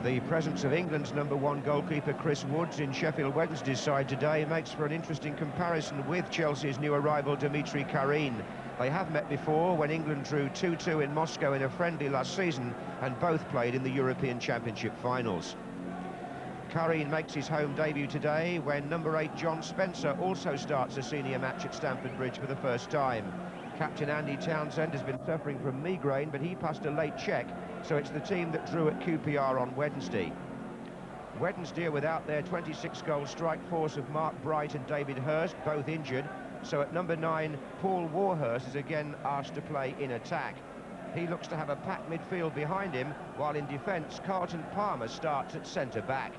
The presence of England's #1 goalkeeper Chris Woods in Sheffield Wednesday's side today makes for an interesting comparison with Chelsea's new arrival Dimitri Karin. They have met before when England drew 2-2 in Moscow in a friendly last season, and both played in the European Championship finals. Karin makes his home debut today when number 8 John Spencer also starts a senior match at Stamford Bridge for the first time. Captain Andy Townsend has been suffering from migraine, but he passed a late check, so it's the team that drew at QPR on Wednesday. Wednesday are without their 26-goal strike force of Mark Bright and David Hurst, both injured, so at number 9, Paul Warhurst is again asked to play in attack. He looks to have a packed midfield behind him, while in defence, Carlton Palmer starts at centre-back.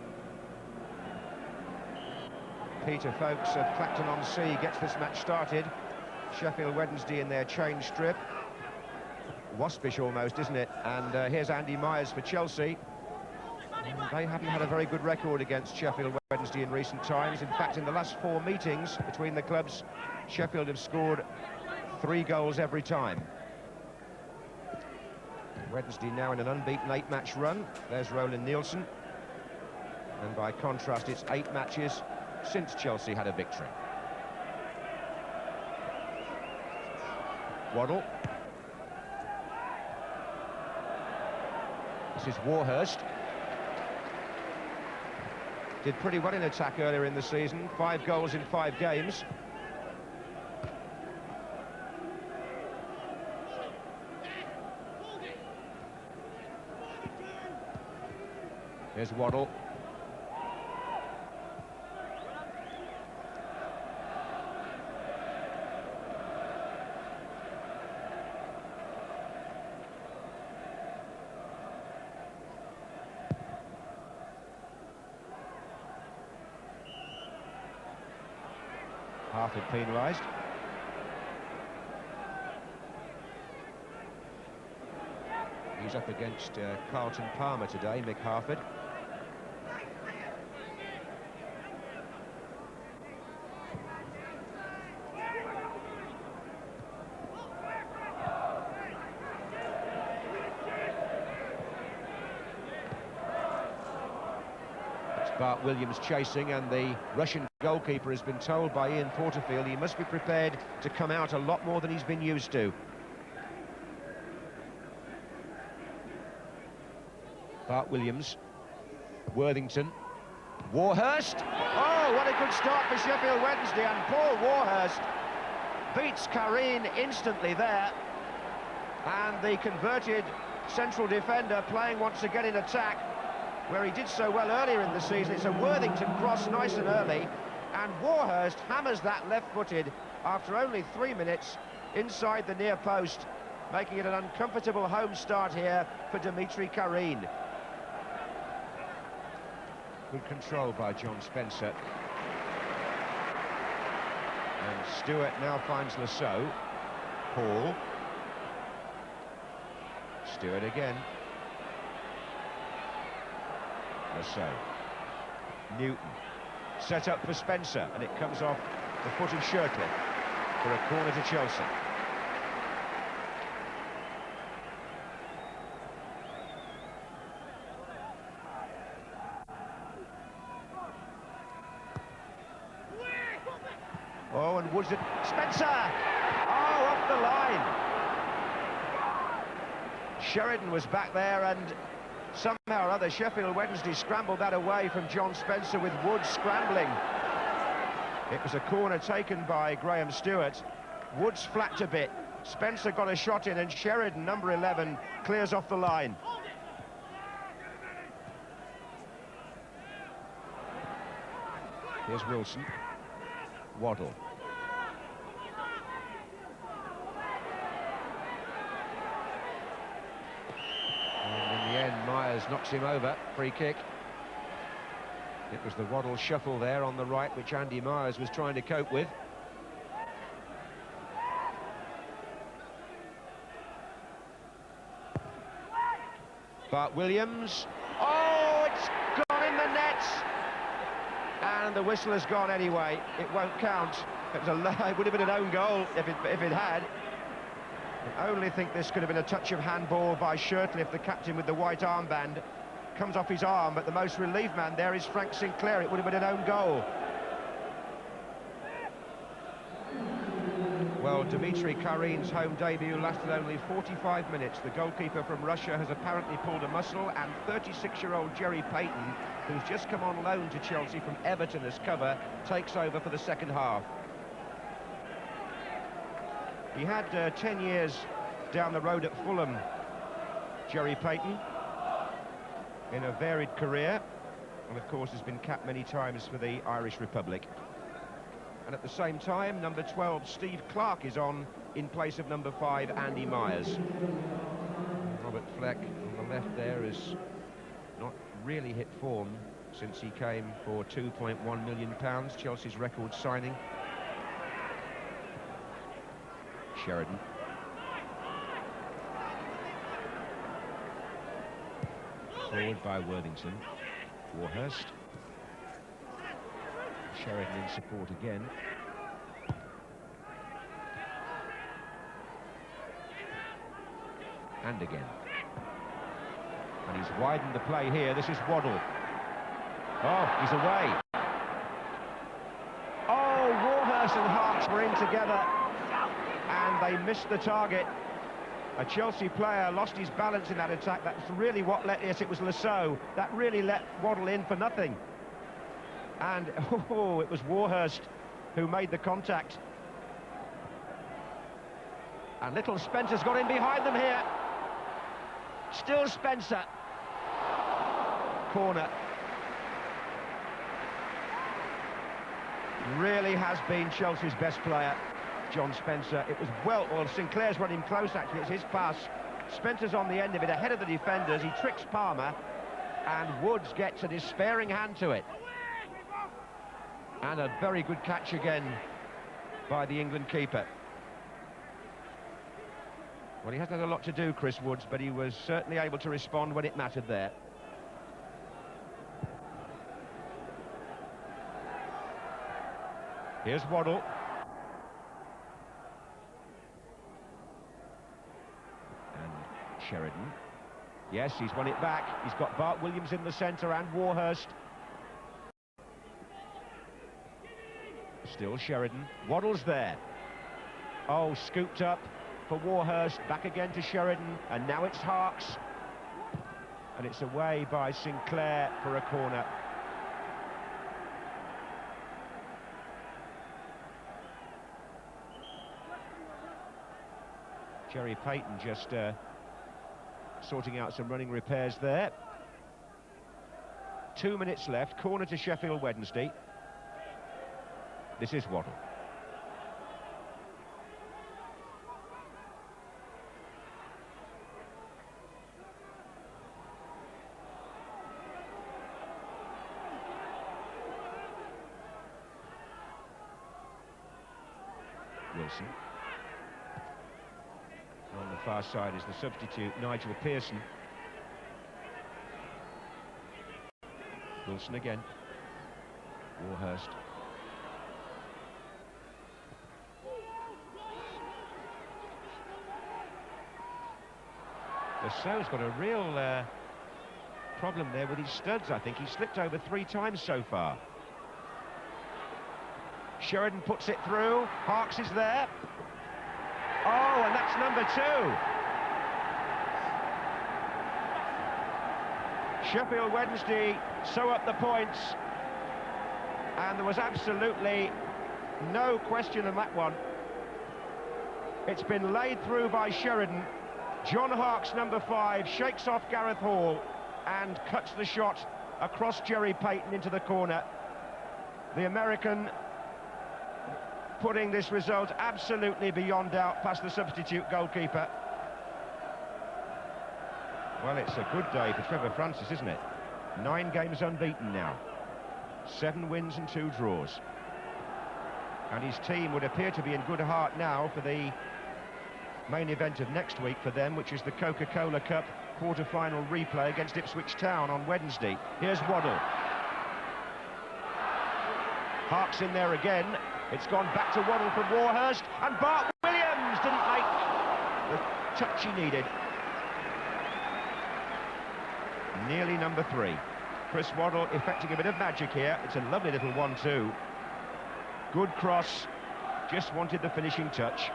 Peter Folkes of Clacton-on-Sea gets this match started. Sheffield Wednesday in their change strip. Waspish almost, isn't it? And here's Andy Myers for Chelsea. They haven't had a very good record against Sheffield Wednesday in recent times. In fact, in the last 4 meetings between the clubs, Sheffield have scored 3 goals every time. Wednesday now in an unbeaten 8-match run. There's Roland Nielsen. And by contrast, it's 8 matches since Chelsea had a victory. Waddle. This is Warhurst. Did pretty well in attack earlier in the season. 5 goals in 5 games. Here's Waddle. Harford penalised. He's up against Carlton Palmer today, Mick Harford. Bart Williams chasing, and the Russian goalkeeper has been told by Ian Porterfield he must be prepared to come out a lot more than he's been used to. Bart Williams, Worthington, Warhurst. Oh, what a good start for Sheffield Wednesday, and Paul Warhurst beats Karin instantly there. And the converted central defender playing once again in attack, where he did so well earlier in the season. It's a Worthington cross nice and early, and Warhurst hammers that left-footed after only 3 minutes inside the near post, making it an uncomfortable home start here for Dimitri Karin. Good control by John Spencer. And Stewart now finds Lasso. Paul. Stewart again. So Newton set up for Spencer, and it comes off the foot of Shirtley for a corner to Chelsea. Oh, and Woods at Spencer! Oh, off the line! Sheridan was back there, and somehow or other, Sheffield Wednesday scrambled that away from John Spencer, with Woods scrambling. It was a corner taken by Graham Stewart. Woods flapped a bit. Spencer got a shot in, and Sheridan, number 11, clears off the line. Here's Wilson. Waddle. Myers knocks him over. Free kick. It was the Waddle shuffle there on the right, which Andy Myers was trying to cope with. Bart Williams. Oh, it's gone in the net! And the whistle has gone anyway. It won't count. It would have been an own goal if it had. I only think this could have been a touch of handball by Shirtley, the captain with the white armband. comes off his arm, but the most relieved man there is Frank Sinclair. It would have been an own goal. Well, Dmitry Karin's home debut lasted only 45 minutes. The goalkeeper from Russia has apparently pulled a muscle, and 36-year-old Jerry Payton, who's just come on loan to Chelsea from Everton as cover, takes over for the second half. He had 10 years down the road at Fulham, Jerry Payton, in a varied career, and of course has been capped many times for the Irish Republic. And at the same time, number 12, Steve Clarke, is on in place of number 5, Andy Myers. Robert Fleck on the left there has not really hit form since he came for £2.1 million, Chelsea's record signing. Sheridan. Forward by Worthington. Warhurst. Sheridan in support again. And again. And he's widened the play here. This is Waddle. Oh, he's away. Oh, Warhurst and Harks were in together, and they missed the target. A Chelsea player lost his balance in that attack. That's really what let... Yes, it was Lasso. That really let Waddle in for nothing. And, oh, it was Warhurst who made the contact. And little Spencer's got in behind them here. Still Spencer. Corner. Really has been Chelsea's best player, John Spencer. It was well, Sinclair's run him close, actually. It's his pass. Spencer's on the end of it, ahead of the defenders. He tricks Palmer, and Woods gets a despairing hand to it. And a very good catch again by the England keeper. Well, he hasn't had a lot to do, Chris Woods, but he was certainly able to respond when it mattered there. Here's Waddle. And Sheridan. Yes, he's won it back. He's got Bart Williams in the centre and Warhurst. Still Sheridan. Waddle's there. Oh, scooped up for Warhurst. Back again to Sheridan. And now it's Harks. And it's away by Sinclair for a corner. Jerry Payton just sorting out some running repairs there. 2 minutes left. Corner to Sheffield Wednesday. This is Waddle. Wilson. On the far side is the substitute, Nigel Pearson. Wilson again. Warhurst. Lasso's got a real problem there with his studs, I think. He's slipped over 3 times so far. Sheridan puts it through. Harks is there. Oh, and that's number 2. Sheffield Wednesday sew up the points. And there was absolutely no question in that one. It's been laid through by Sheridan. John Harks, number 5, shakes off Gareth Hall and cuts the shot across Jerry Payton into the corner. The American putting this result absolutely beyond doubt past the substitute goalkeeper. Well, it's a good day for Trevor Francis, isn't it? 9 games unbeaten now. 7 wins and 2 draws. And his team would appear to be in good heart now for the main event of next week for them, which is the Coca-Cola Cup quarter-final replay against Ipswich Town on Wednesday. Here's Waddle. Harks in there again. It's gone back to Waddle from Warhurst, and Bart Williams didn't make the touch he needed. nearly number 3. Chris Waddle effecting a bit of magic here. It's a lovely little 1-2. Good cross, just wanted the finishing touch.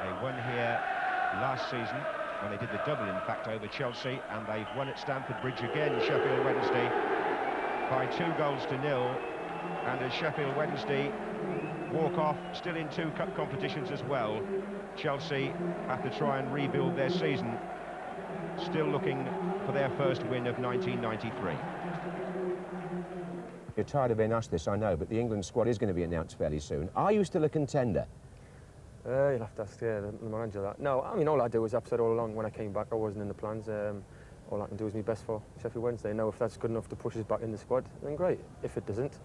They won here last season, when they did the double, in fact, over Chelsea, and they've won at Stamford Bridge again, Sheffield Wednesday, by 2-0. And as Sheffield Wednesday walk off, still in 2 cup competitions as well, Chelsea have to try and rebuild their season, still looking for their first win of 1993. You're tired of being asked this, I know, but the England squad is going to be announced fairly soon. Are you still a contender? You'll have to ask the manager that. No, I mean, all I do was I've said all along when I came back I wasn't in the plans. All I can do is my best for Sheffield Wednesday. Now, if that's good enough to push us back in the squad, then great. If it doesn't,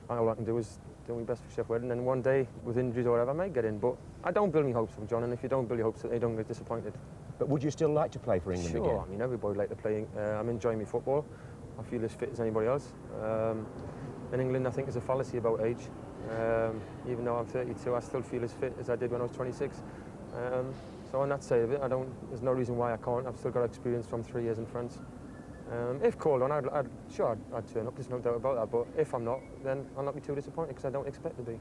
all I can do is do my best for Sheffield Wednesday. And then one day, with injuries or whatever, I might get in. But I don't build my hopes up, John, and if you don't build your hopes up, you don't get disappointed. But would you still like to play for England again? Sure, I mean, everybody would like to play. I'm enjoying my football. I feel as fit as anybody else. In England, I think there's a fallacy about age. Even though I'm 32, I still feel as fit as I did when I was 26. So on that side of it, there's no reason why I can't. I've still got experience from 3 years in France. If called on, I'd turn up, there's no doubt about that. But if I'm not, then I'll not be too disappointed because I don't expect to be.